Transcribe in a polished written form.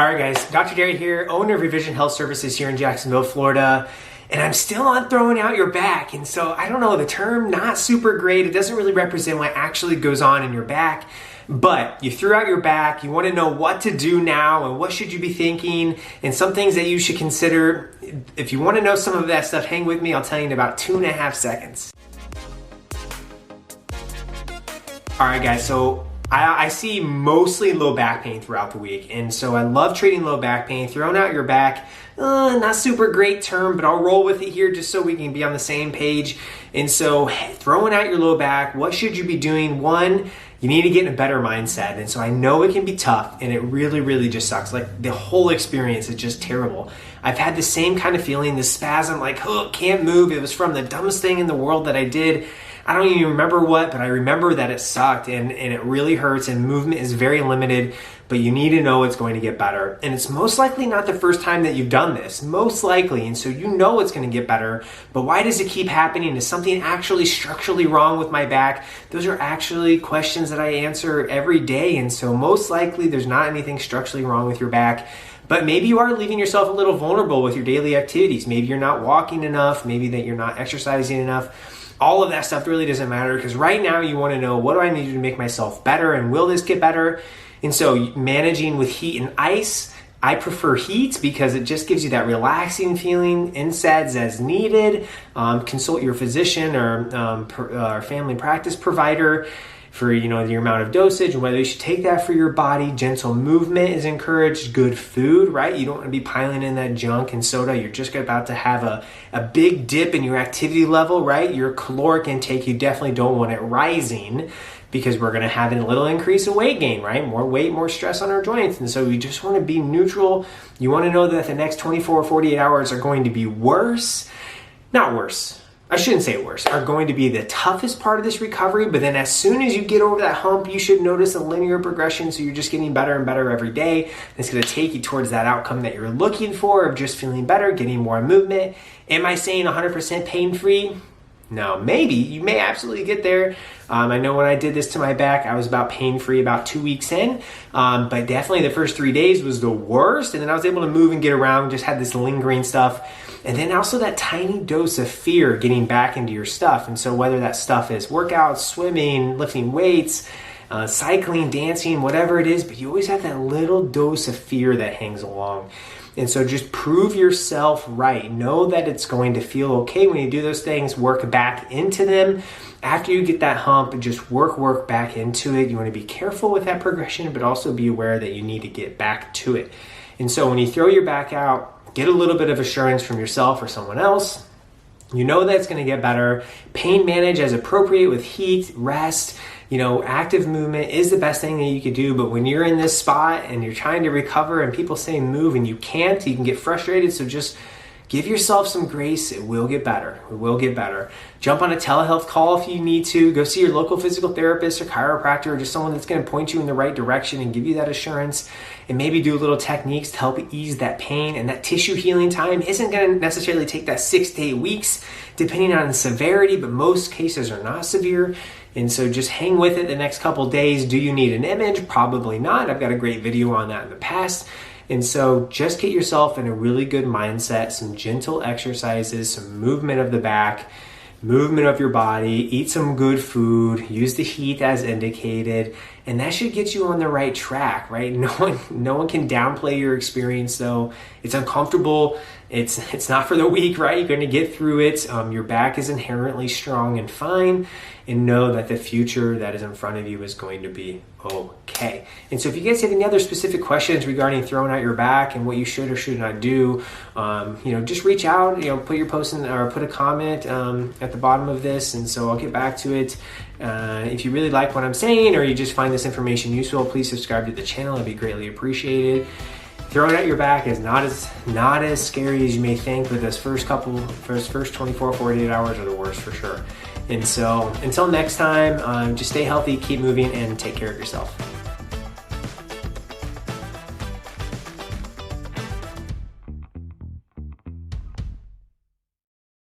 All right, guys, Dr. Derry here, owner of Revision Health Services here in Jacksonville, Florida, and I'm still on throwing out your back. And so I don't know, the term not super great. It doesn't really represent what actually goes on in your back, but you threw out your back. You want to know what to do now and what should you be thinking and some things that you should consider. If you want to know some of that stuff, hang with me. I'll tell you in about 2.5 seconds. All right, guys, so I see mostly low back pain throughout the week, and so I love treating low back pain. Throwing out your back, not super great term, but I'll roll with it here just so we can be on the same page. And so throwing out your low back, what should you be doing? One, you need to get in a better mindset. And so I know it can be tough, and it really, really just sucks. Like the whole experience is just terrible. I've had the same kind of feeling, this spasm, like, oh, can't move. It was from the dumbest thing in the world that I did. I don't even remember what, but I remember that it sucked and it really hurts and movement is very limited, but you need to know it's going to get better. And it's most likely not the first time that you've done this, most likely. And so you know it's going to get better, but why does it keep happening? Is something actually structurally wrong with my back? Those are actually questions that I answer every day. And so most likely there's not anything structurally wrong with your back. But maybe you are leaving yourself a little vulnerable with your daily activities. Maybe you're not walking enough, maybe that you're not exercising enough. All of that stuff really doesn't matter because right now you want to know, what do I need to make myself better and will this get better? And so managing with heat and ice, I prefer heat because it just gives you that relaxing feeling. NSAIDs as needed. Consult your physician or family practice provider for your amount of dosage and whether you should take that for your body. Gentle movement is encouraged. Good food, right? You don't want to be piling in that junk and soda. You're just about to have a big dip in your activity level, right? Your caloric intake, you definitely don't want it rising because we're going to have a little increase in weight gain, right? More weight, more stress on our joints. And so we just want to be neutral. You want to know that the next 24 or 48 hours are going to be worse, not worse. I shouldn't say worse, are going to be the toughest part of this recovery, but then as soon as you get over that hump, you should notice a linear progression, so you're just getting better and better every day. It's going to take you towards that outcome that you're looking for of just feeling better, getting more movement. Am I saying 100% pain-free? No, maybe. You may absolutely get there. I know when I did this to my back, I was about pain-free about 2 weeks in, but definitely the first 3 days was the worst, and then I was able to move and get around, just had this lingering stuff. And then also that tiny dose of fear getting back into your stuff. And so whether that stuff is workouts, swimming, lifting weights, cycling, dancing, whatever it is, but you always have that little dose of fear that hangs along. And so just prove yourself right. Know that it's going to feel okay when you do those things. Work back into them. After you get that hump, just work back into it. You want to be careful with that progression, but also be aware that you need to get back to it. And so when you throw your back out, get a little bit of assurance from yourself or someone else. You know that it's going to get better. Pain manage as appropriate with heat, rest. Active movement is the best thing that you could do. But when you're in this spot and you're trying to recover and people say move and you can't, you can get frustrated. So just give yourself some grace. It will get better. It will get better. Jump on a telehealth call if you need to. Go see your local physical therapist or chiropractor or just someone that's going to point you in the right direction and give you that assurance. And maybe do little techniques to help ease that pain. And that tissue healing time isn't going to necessarily take that 6 to 8 weeks, depending on the severity, but most cases are not severe. And so just hang with it the next couple days. Do you need an image? Probably not. I've got a great video on that in the past. And so just get yourself in a really good mindset, some gentle exercises, some movement of the back, movement of your body, eat some good food, use the heat as indicated, and that should get you on the right track, right? No one can downplay your experience though. It's uncomfortable. It's not for the weak, right? You're going to get through it. Your back is inherently strong and fine, and know that the future that is in front of you is going to be okay. And so if you guys have any other specific questions regarding throwing out your back and what you should or should not do, just reach out, put your post in or put a comment at the bottom of this, and so I'll get back to it. If you really like what I'm saying or you just find this information useful, please subscribe to the channel. It'd be greatly appreciated. Throwing out your back is not as scary as you may think, but those first 24, 48 hours are the worst for sure. And so until next time, just stay healthy, keep moving, and take care of yourself.